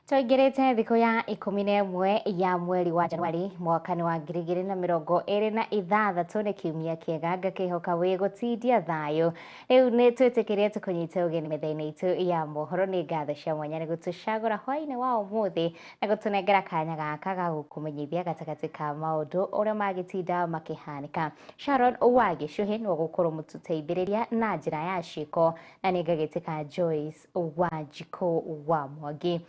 Tũingĩrĩte thikũ ya 11 ya mweri wa Januari mwaka-inĩ wa 2026 nĩ kiumia kĩega ngakĩhoka wĩgũtindia thayũ. Rĩu nĩ twĩtĩkĩrĩte kũnyita ũgeni metha-inĩ itũ ya mohoro. Nĩ ngatho cia mwanya nĩ gũtũcagũra hwaĩ-inĩ wa ũmũthĩ na gũtũnengera kanya gaka ga gũkũmenyithia gatagatĩ ka maũndũ ũrĩa magĩtinda makĩhanĩka. Sharon Wagĩcũhĩ nĩwe gũkorwo mũtũteithĩrĩria na njĩra ya ciĩko, na nĩ ngagĩtĩka Joyce Wanjiku Mwangi.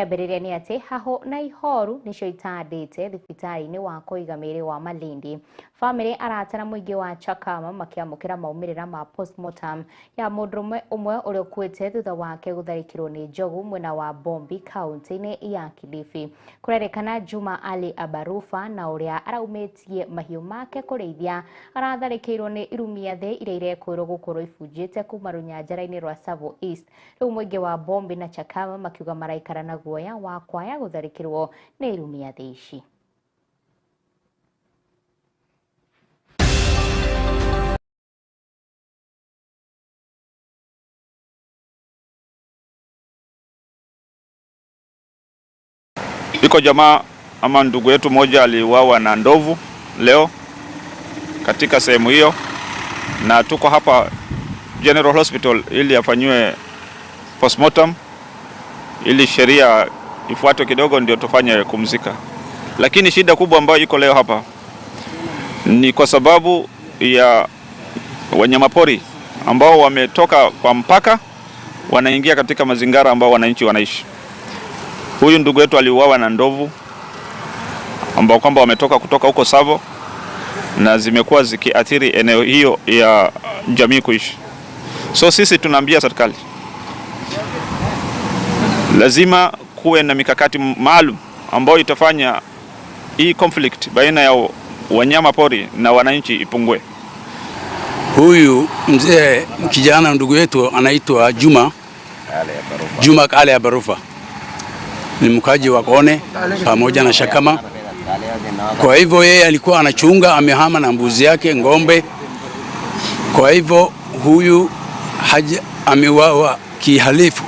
Ambĩrĩria nĩ atĩ haho na ihoru nĩcio itandĩte thibitarĩ-inĩ wa kũiga mĩĩrĩ wa Malindi. Famĩlĩ, arata na mũingĩ wa Chakama makĩamũkĩra maumĩrĩra ma postmortem ya mũndũrũme ũmwe ũrĩa ũkuĩte thutha wake gũtharĩkĩrwo nĩ njogu mwena wa Bombi kaunti-inĩ ya Kilifi. Kũrerĩkana Juma Ali Abarufa na ũrĩa araumĩtie mahiũ make kũrĩithia aratharĩkĩirwo nĩ irumia thĩ iria irekwĩrwo gũkorwo ibunjĩte kuma rũnyanjara-inĩ rwa Savo East. Rĩu mũingĩ wa Bombi na Chakama makiuga maraikara na guoya wa kwaya gũtharĩkĩrwo nĩ irumia thĩ ici. Iko jamaa ama ndugu yetu moja aliuawa na ndovu leo katika sehemu hiyo, na tuko hapa General Hospital ili afanywe postmortem ili sheria ifuatwe kidogo ndio tufanye kumzika. Lakini shida kubwa ambayo iko leo hapa ni kwa sababu ya wanyamapori ambao wametoka kwa mpaka wanaingia katika mazingira ambao wananchi wanaishi. Huyu ndugu yetu aliuawa na ndovu ambao kwamba wametoka kutoka huko Savo na zimekuwa zikiathiri eneo hiyo ya jamii kuishi. So sisi tunaambia serikali lazima kuwe na mikakati maalum ambayo itafanya hii conflict baina ya wanyama pori na wananchi ipungue. Huyu mzee kijana ndugu yetu anaitwa Juma Ali Abarufa. Ni mkaji wa Kone pamoja na Shakama. Kwa hivyo yeye alikuwa anachunga, amehama na mbuzi yake, ngombe. Kwa hivyo huyu ameuawa kihalifu,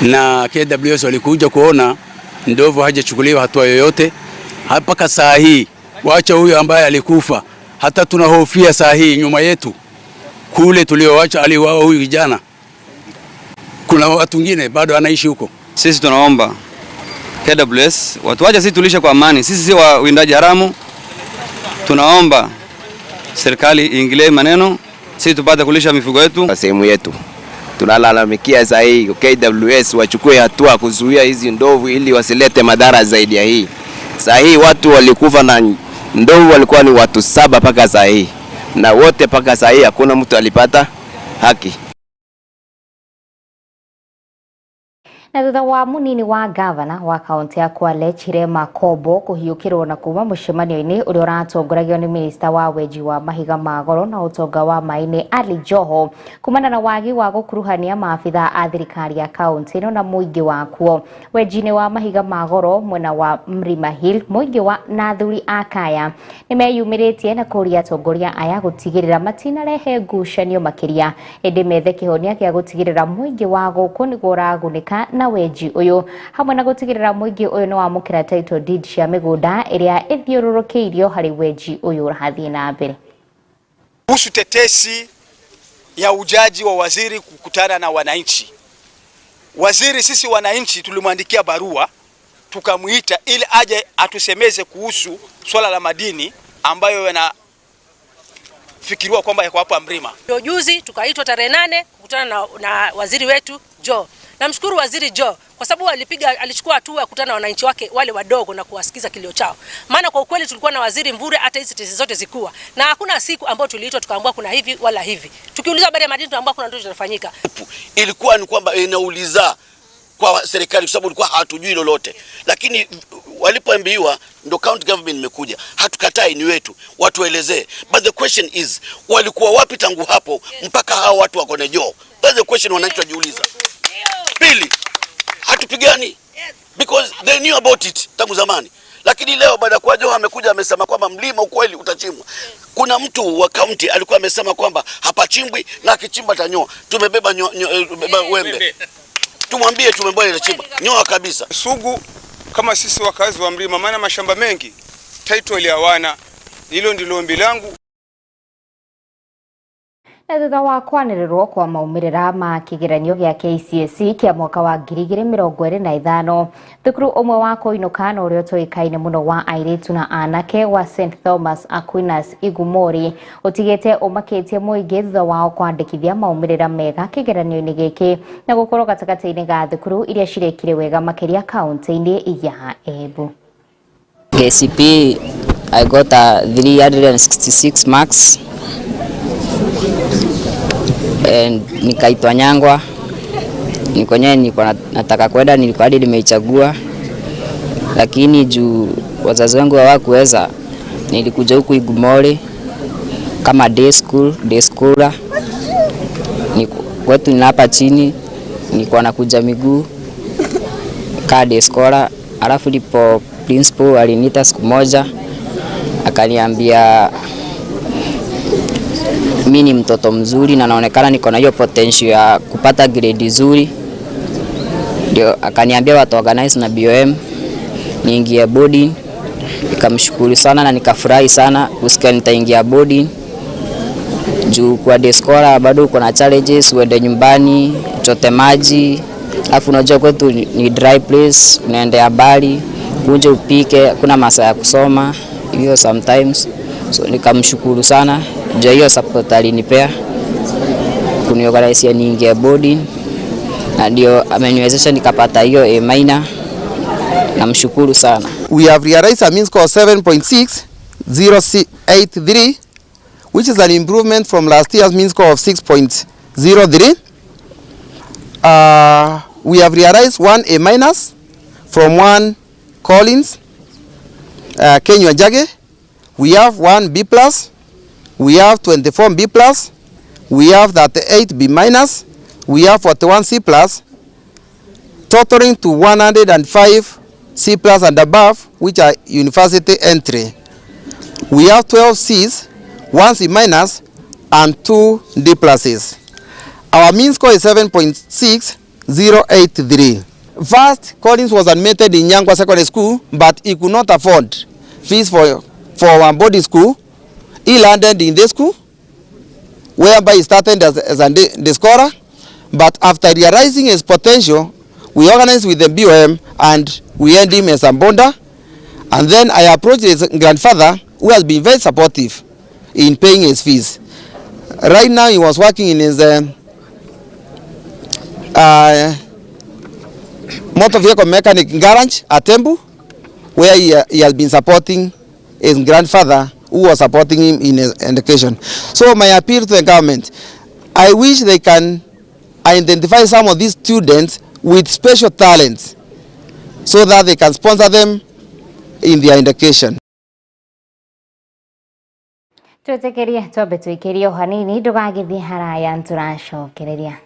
na KWS walikuja kuona ndovu hajachukuliwa hatua yoyote mpaka saa hii. Wacha huyu ambaye alikufa, hata tunahofia saa hii nyuma yetu kule tuliowacha aliuawa huyu kijana, kuna watu wengine bado anaishi huko. Sisi tunaomba KWS watuache sisi tulishe kwa amani. Sisi si wawindaji haramu. Tunaomba serikali iingilie maneno sisi tupate kulisha mifugo yetu. Sehemu yetu tunalalamikia saa hii KWS wachukue hatua kuzuia hizi ndovu ili wasilete madhara zaidi ya hii. Saa hii watu walikufa na ndovu walikuwa ni watu 7 paka saa hii, na wote paka saa hii hakuna mtu alipata haki. Na thutha wa munini wa gavana wa kaunti ya Kwale Chirema Kobo kũhiũkĩrwo na kuma mũcemanio-inĩ ũrĩa ũratongoragio nĩ minista wa weji wa mahiga ma goro na ũtonga wa maĩ-inĩ Ali Joho, kumana na wagi wa gũkuruhania maabitha a thirikari ya kaunti ĩno na mũingĩ wakuo. Weji-inĩ wa mahiga ma goro mwena wa Mlima Hill, mũingĩ wa na athuri a kaya nĩmeyumĩrĩtie na kũria atongoria aya gũtigĩrĩra matinarehe ngucanio makĩria, ĩndĩ methe kĩhonia gĩa gũtigĩrĩra mũingĩ wa gũkũ nĩguo ũragunĩka na weji uyu, hamwe na gutigirira muingi uyu no wamukira title deed cia migunda iria ithiururukeirio hari weji uyu urathii na mbere. Kuhusu tetesi ya ujaji wa waziri kukutana na wananchi. Waziri, sisi wananchi tulimwandikia barua tukamuita ili aje atusemeze kuhusu swala la madini ambayo yanafikiriwa kwamba yako hapa Mlima. Juzi tukaitwa tarehe 8 kukutana na waziri wetu Joe. Namshukuru waziri Joe kwa sababu alichukua hatua ya kukutana na wananchi wake wale wadogo na kuwasikiza kilio chao. Maana kwa ukweli tulikuwa na waziri Mvure, hata hizi tesi zote zikuwa. Na hakuna siku ambayo tuliitwa tukaambiwa kuna hivi wala hivi. Tukiuliza habari ya madini tunaambiwa kuna ndio kinafanyika. Ilikuwa ni kwamba inauliza kwa serikali kwa sababu ilikuwa hatujui lolote. Lakini walipoambiwa ndo county government imekuja. Hatukatai, ni wetu. Watuelezee. But the question is, walikuwa wapi tangu hapo mpaka hao watu wako na Joe? That's the question wananchi wajiuliza. Pili, hatupigani because they knew about it tangu zamani. Lakini leo baada kwa Joe amekuja amesema kwamba mlima ukweli utachimbwa. Kuna mtu wa county alikuwa amesema kwamba hapachimbwi na akichimba tanyoa. Tumebeba wembe. tumwambie tumebola ile chimba. Nyoa kabisa. Sugu kama sisi wakazi wa mlima, maana mashamba mengi title hawana. Hilo ndilo ombi langu. Na thutha wa kwanĩrĩrwo kwa maumĩrĩra ma kĩgeranio gĩa KCSE kĩa mwaka wa 2025, thukuru ũmwe wa kũinũka na ũrĩa ũtoĩkaine mũno wa airĩtu na anake wa St Thomas Aquinas Igumori ũtigĩte ũmakĩtie mũingĩ thutha wao kwandĩkithia maumĩrĩra mega kĩgeranio-inĩ gĩkĩ na gũkorwo gatagatĩ-inĩ ga thukuru iria cirekire wega makĩria kaunti-inĩ ya Embu. KCPE I got 366 marks and nikaitwa Nyangwa. Nikonye nilikuwa nataka kwenda, nilikuwa hadi nimeichagua, lakini juu wazazi wangu hawakuweza, nilikuja huku Igumori kama day schooler. Kwetu ni hapa chini, nilikuwa nakuja miguu kama day scholar. Alafu ndipo principal aliniita siku moja akaniambia mimi ni mtoto mzuri na naonekana niko na hiyo potential ya kupata grade nzuri. Ndio akaniambia watu organize na BOM niingie boarding. Nikamshukuru sana na nikafurahi sana kusikia nitaingia boarding. Juu kwa day scholar bado uko na challenges, uende nyumbani, chote maji. Alafu unajua kwetu ni dry place, unaenda mbali, uje upike, kuna masaa ya kusoma hiyo sometimes. So nikamshukuru sana juu hiyo support alinipea kuniorganize niingie boarding, na ndio ameniwezesha nikapata hiyo A-. Namshukuru sana. We have realized a mean score of 7.6083, which is an improvement from last year's mean score of 6.03. We have realized 1 A- from 1 Collins Kenya Jage. We have 1 B+, we have 24 B+, we have 38 B-, we have 41 C+, totaling to 105 C+ and above, which are university entry. We have 12 C's, 1 C- and 2 D+. Our mean score is 7.6083. First, Collins was admitted in Nyangwa Secondary School, but he could not afford fees for one boarding school. He landed in this school, whereby he started as a day scholar. But after realizing his potential, we organized with the BOM and we earned him as a bonda. And then I approached his grandfather, who has been very supportive in paying his fees. Right now, he was working in his motor vehicle mechanic garage at Embu, where he has been supporting his grandfather, who was supporting him in his education. So my appeal to the government, I wish they can identify some of these students with special talents so that they can sponsor them in their education. Twetekeria twambe tuikirio hanini ndugagithie haraya nturacokereria.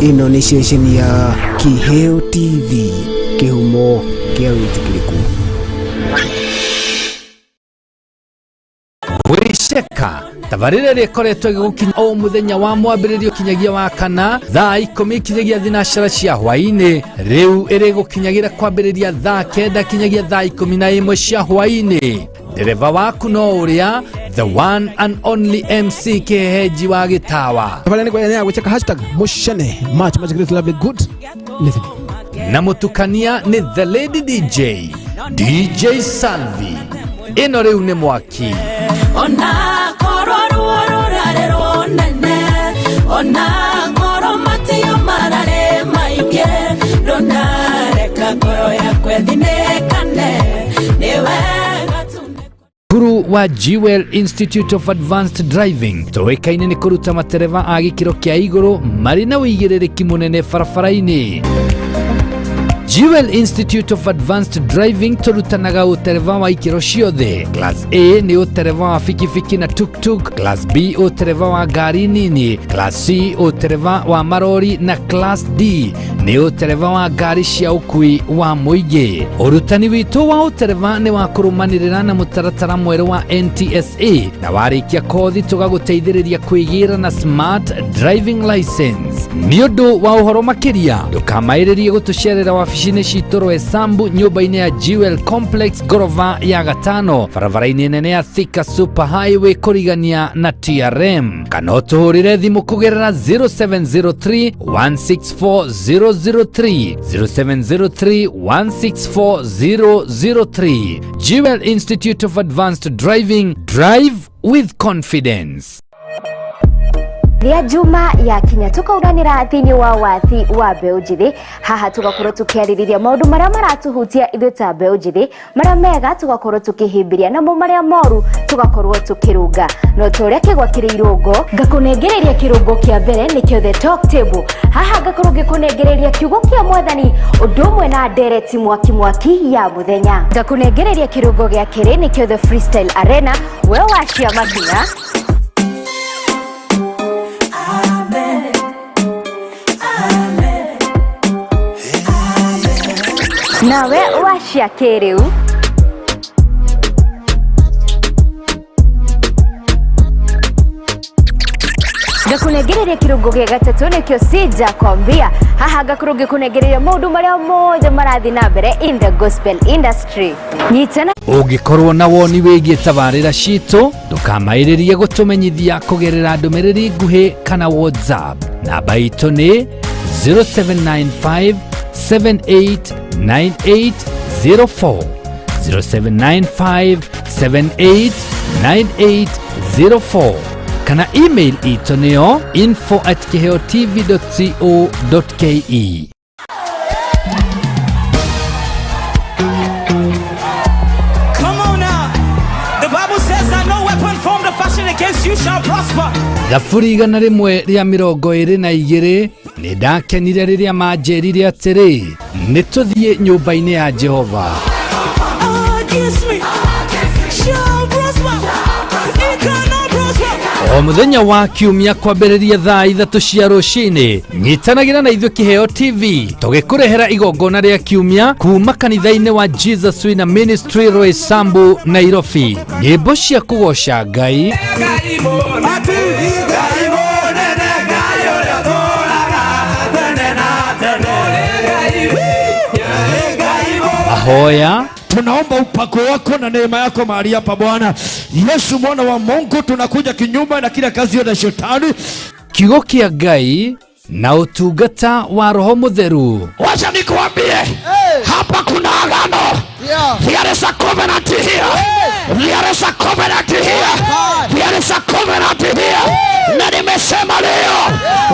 Ino ni station ya Kiheo TV, kihumo kia witikiriku. Wisheka tabarire rikoretwo gigukinya o muthenya wa mwambiririo kinyagia wa kana thaa 10 kinyagia thinashara cia hwaini. Riu iri gukinyagira kwambiriria thaa 9 kinyagia thaa 11 cia hwaini. Dereva waku no uria the one and only MC Keheji wa Gitawa. Tabarire kwa ya gucheka hashtag mushane much great love good listen. Na mutukania ni the lady DJ Salvi. Ino riu ni mwaki. Ona koro ruororarero nene, ona koro matio marare maike, dona reka koro ya kwedinekane, niwe Guru wa Jewel Institute of Advanced Driving toekaine ni kuruta matereva a gikiro kia iguru mari na uigiririki munene barabara-ini. Jewel Institute of Advanced Driving turutanaga utereva wa ikiro ciothe. Class A ni utereva wa fikifiki na tuk-tuk, Class B utereva wa gari nini, Class C utereva wa marori na Class D ni utereva wa gari cia ukui wa muigi. Urutani witu wa utereva ni wa kurumanirira na mutaratara mweru wa NTSA na warikia kothi tugaguteithiriria kwigira na smart driving license. Ni undu wa uhoro makiria ndukamairirie gutucerera wabici-ini citu Rwesambu nyumba-ini ya Jewel Complex gorova ya gatano barabara-ini nene ya Thika Super Highway kurigania na TRM, kana utuhurire thimu kugerera 0703 164003 0703 164003. Jewel Institute of Advanced Driving, drive with confidence. Ria Juma ya kinya tukauranira thini wa wathi wa mbeu njithi haha tugakorwo tukiaririria maundu maria maratuhutia ithuĩ ta mbeu njithi maria mega tugakorwo tukihimbiria namo maria moru tugakorwo tukirunga no turia kigwakiriirwo ngo ngakunengereria kirungo kia mbere nikio the talk table haha ngakorwo ngikunengereria kiugo kia mwathani undu umwe na ndereti mwaki ya muthenya ngakunengereria kirungo gia kiri nikio the freestyle arena we washia makinya nawe washia kiriu ngakunegereria kirungo gia gatatu nikio sija kwambia haha ngakorwo ngikunegereria maundu maria moja marathi na mbere in the gospel industry nyitana ungikorwo na woni wigie tabarira citu ndukamairirie gutumenyithia kugerera ndumiriri nguhi kana WhatsApp. Namba itu ni 0795 789804 0795 789804 kana email itu niyo info@kiheotv.co.ke. Thaburi igana rimwe ria 22 ni ndakenire riria manjerire atiri nituthie nyumba-ini ya Jehova. O muthenya wa kiumia kwambĩrĩria thaa 3 cia rũcinĩ nyitanagira na ithuĩ Kiheo TV tugikurehera igongona ria kiumia kuma kanitha-inĩ wa Jesus Wina Ministry Rwesambu Nairobi. Nyĩmbo cia kugoca Ngai, mahoya. Tunaomba upako wako na neema yako mahali hapa Bwana Yesu mwana wa Mungu. Tunakuja kinyume na kila kazi ya shetani, kiugo kia Ngai na utungata wa Roho Mutheru. Wacha nikuambie, hapa kuna agano. There is a covenant here. There is a covenant here. There is a covenant here. Na nimesema leo,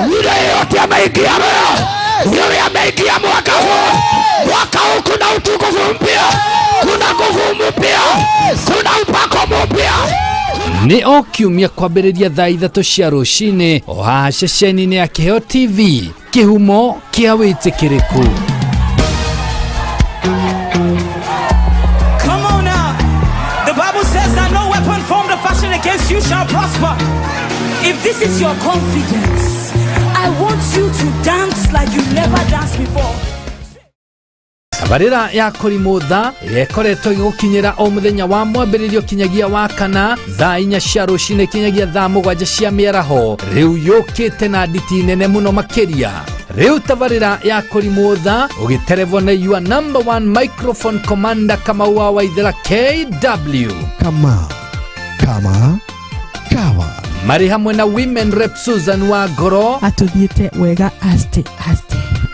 yule yote ameingia leo, yule ameingia mwaka huu kuna utukufu mpya, kuna nguvu mpya, kuna upako mpya. Ni o kiumia kwambĩrĩria thaa 3 cia rũcinĩ o haha ceceni-inĩ ya Kiheo TV, kihumo kia wĩtĩkĩrĩku. Come on now. The Bible says that no weapon formed or fashioned against you shall prosper. If this is your confidence, I want you to dance like you never danced before. Tabarĩra ya kũrimũtha ĩrĩa ĩkoretwo ĩgũkinyĩra o mũthenya wa mwambĩrĩrio kinyagia wa kana thaa 4 cia rũcinĩ kinyagia thaa 7 cia mĩaraho rĩu yũkĩte na nditi nene mũno makĩria. Rĩu tabarĩra ya kũrimũtha ũgĩterevwo na your number 1 microphone commander Kamau wa Waithera KW. Kawa marĩ hamwe na women rep Susan wa Ngoro atuthiĩte wega aste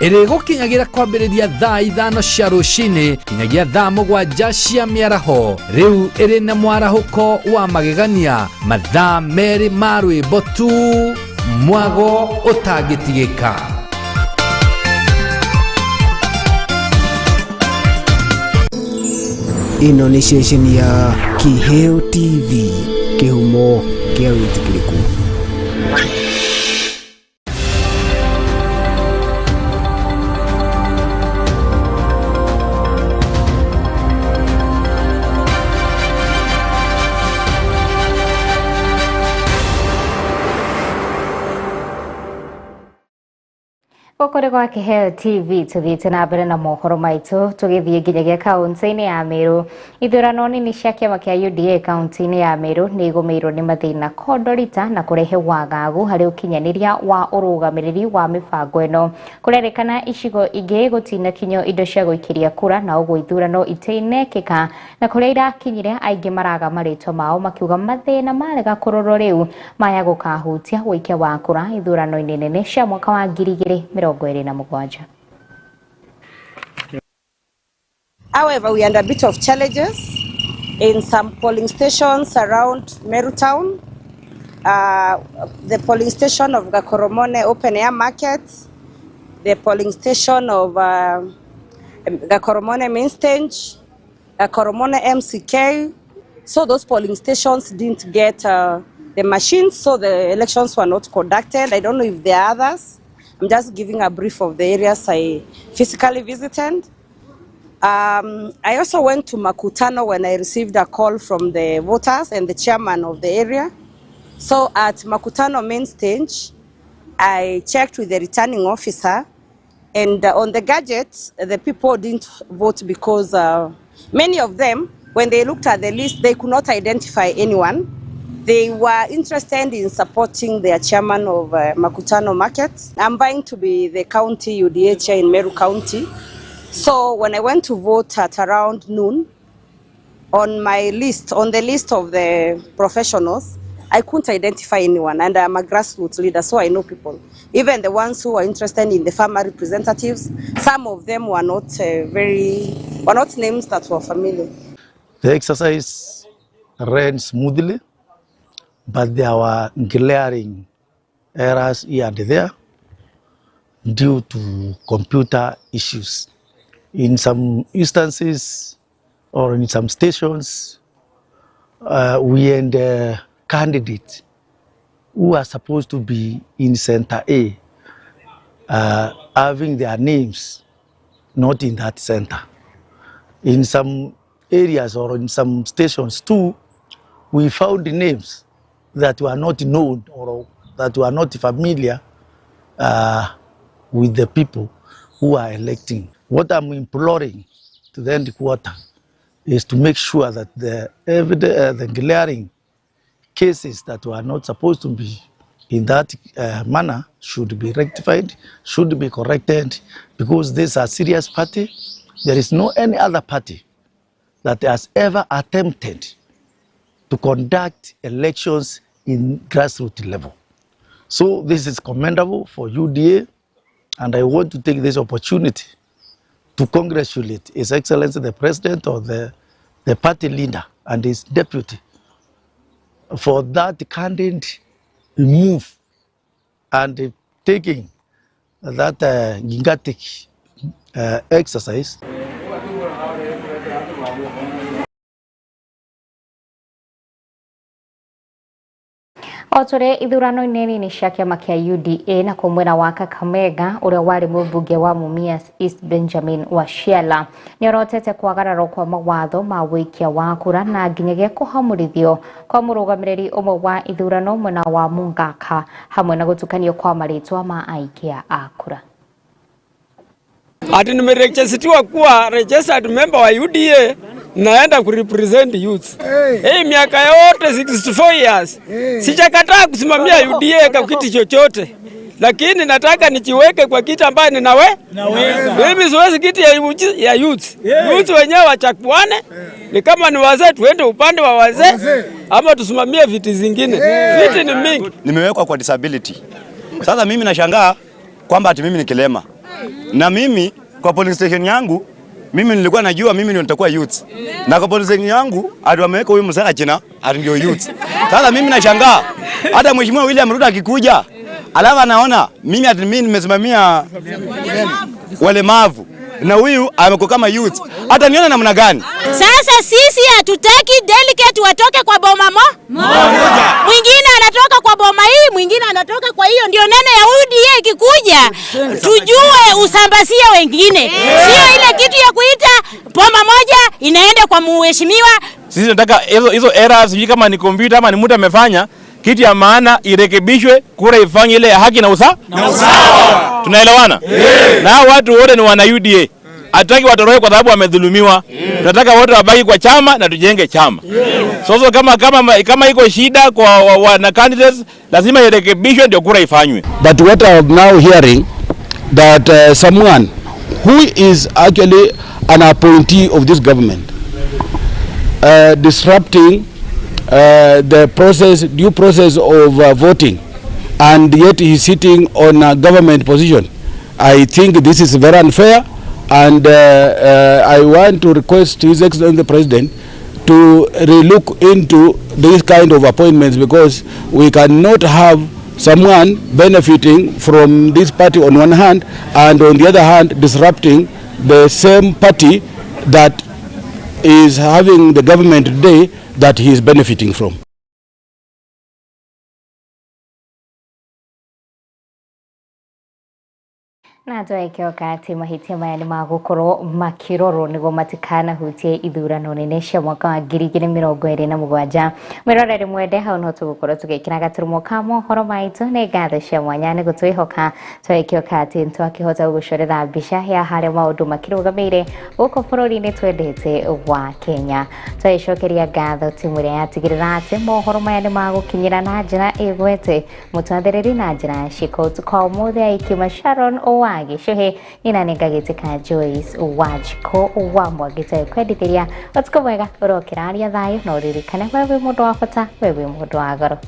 ĩrĩ gũkinyagira kwambĩrĩria thaa 5 cia rũcinĩ kinyagia thaa 7 cia mĩaraho rĩu ĩrĩ na mwarahũko wa magegania mathaa merĩ ma rwĩmbo tu mwago ũtangĩtigĩka. ĩno nĩ ceceni ya Kiheo TV, kihumo kia wĩtĩkĩrĩku. kore kwa Kiheo TV tugite na mbere na mohoro maitu tugithie nginyagia kaunti-ini ya Meru. Ithurano nini cia kiama kia UDA kaunti-ini ya Meru ni igumirwo ni mathina kondorita na kurehe wagagu hari ukinyaniria wa urugamiriri wa mibango ino. Kurerikana icigo ingi gutina kinyo indo cia guikiria kura na uguo ithurano itinekika na kuria irakinyire aingi maraga maritwa mao makiuga mathina marega kuroro riu maya gukahutia wikia wa kura ithurano-ini nene cia mwaka wa 2027. However, we are under a bit of challenges in some polling stations around Meru town. The polling station of Gakoromone Open Air Market, the polling station of Gakoromone Main Stage, Gakoromone MCK. So those polling stations didn't get the machines, so the elections were not conducted. I don't know if there are others. I'm just giving a brief of the areas I physically visited. I also went to Makutano when I received a call from the voters and the chairman of the area. So at Makutano main stage, I checked with the returning officer, and on the gadgets, the people didn't vote because many of them, when they looked at the list, they could not identify anyone. They were interested in supporting their chairman of Makutano Market. I'm vying to be the county UDA chair in Meru County. So when I went to vote at around noon, on the list of the professionals, I couldn't identify anyone, and I'm a grassroots leader, so I know people. Even the ones who were interested in the farmer representatives, some of them were not names that were familiar. The exercise ran smoothly, but there were glaring errors here and there due to computer issues. In some instances or in some stations, we had candidates who are supposed to be in Center A having their names not in that center. In some areas or in some stations too, we found the names that were not known or that were not familiar with the people who are electing. What I'm imploring to the end quarter is to make sure that the glaring cases that were not supposed to be in that manner should be rectified, should be corrected, because this is a serious party. There is no any other party that has ever attempted to conduct elections in grassroots level. So this is commendable for UDA, and I want to take this opportunity to congratulate His Excellency the President or the party leader and his deputy for that candid move and taking that gigantic exercise. Otore ithurano nini cia kiama kia UDA na kumwena wa Kakamega uria wari mumbunge wa Mumias East Benjamin Washiela ni orotete kwagararwo kwa mawatho ma wikia wa kura na nginyagia kuhamurithio kwa murugamiriri umwe wa ithurano mwena wa Mungaka hamwe na gutukanio kwa maritwa ma aikia a kura. Ati nimerejestiwa kuwa registered member wa UDA, naenda kurepresent youth. Miaka yote 64 years. Sijakataa kusimamia UDA kwa kiti chochote. Lakini nataka nijiweke kwa kiti ambaye ninaweza. Mimi siwezi kiti ya youth. Youth wenyewe wachakuane. Ni kama ni wazee tuende upande wa wazee ama tusimamie viti zingine. Viti ni mingi. Nimewekwa kwa disability. Sasa mimi nashangaa kwamba ati mimi ni kilema. Na mimi kwa polling station yangu mimi nilikuwa najua mimi ndio nitakuwa youth. Na kwa polling station yangu ati wameweka huyu msaka china ati ndio youth. Sasa mimi nashangaa hata Mheshimiwa William Ruto akikuja alafu anaona mimi ati mimi nimesimamia walemavu na huyu amekuwa kama youth. Hata niona namna gani? Sasa sisi hatutaki delegate watoke kwa boma moja. Mwingine anatoka kwa boma hii, mwingine anatoka kwa hiyo. Ndio neno ya UDA ikikuja tujue usambazie wengine. Sio ile kitu ya kuita boma moja inaenda kwa mheshimiwa. Sisi tunataka hizo errors, sijui kama ni computer ama ni mtu amefanya kitu ya maana irekebishwe, kura ifanye ile haki na usawa. Tunaelewana? Na hao watu wote ni wana UDA. Hatutaki watoroke kwa sababu wamedhulumiwa. Tunataka wote wabaki kwa chama na tujenge chama. So kama iko shida kwa wana candidates lazima irekebishwe ndio kura ifanywe. But what I am now hearing that someone who is actually an appointee of this government disrupting the due process of voting, and yet he is sitting on a government position. I think this is very unfair, and I want to request His Excellency the President to relook into these kind of appointments, because we cannot have someone benefiting from this party on one hand and on the other hand disrupting the same party that is having the government today that he is benefiting from. Na Kiheo Kabiru mahitia maya ni magũkorwo makirorwo nĩguo matikana hutie ithurano nene cia mwaka wa 2027. Mwĩroreri mwende hau no tũgũkorwo tũgĩkĩra gaturumo ka mohoro maitũ nĩ ngatho cia mwanya nĩ gũtwĩhoka Kiheo Kabiru twakĩhota gũgũcorera mbica ya harĩa maũndũ makĩrũgamĩire gũkũ bũrũri-inĩ twendete wa Kenya. Twĩcokeria ngatho timu ĩrĩa yatigĩrĩra atĩ mohoro maya nĩ magũkinyĩra na njĩra ĩgwete mũtwathĩrĩri na njĩra ciko ũtukũ ũmũthĩ aikiuma Sharon Gishuhe ina nengagĩtĩka Joyce Wanjiku Mwangi kwendithĩria ũtukũ mwega ũrokĩra aria thayũ na ũririkane wewe mũndũ wa bata wewe mũndũ wa goro.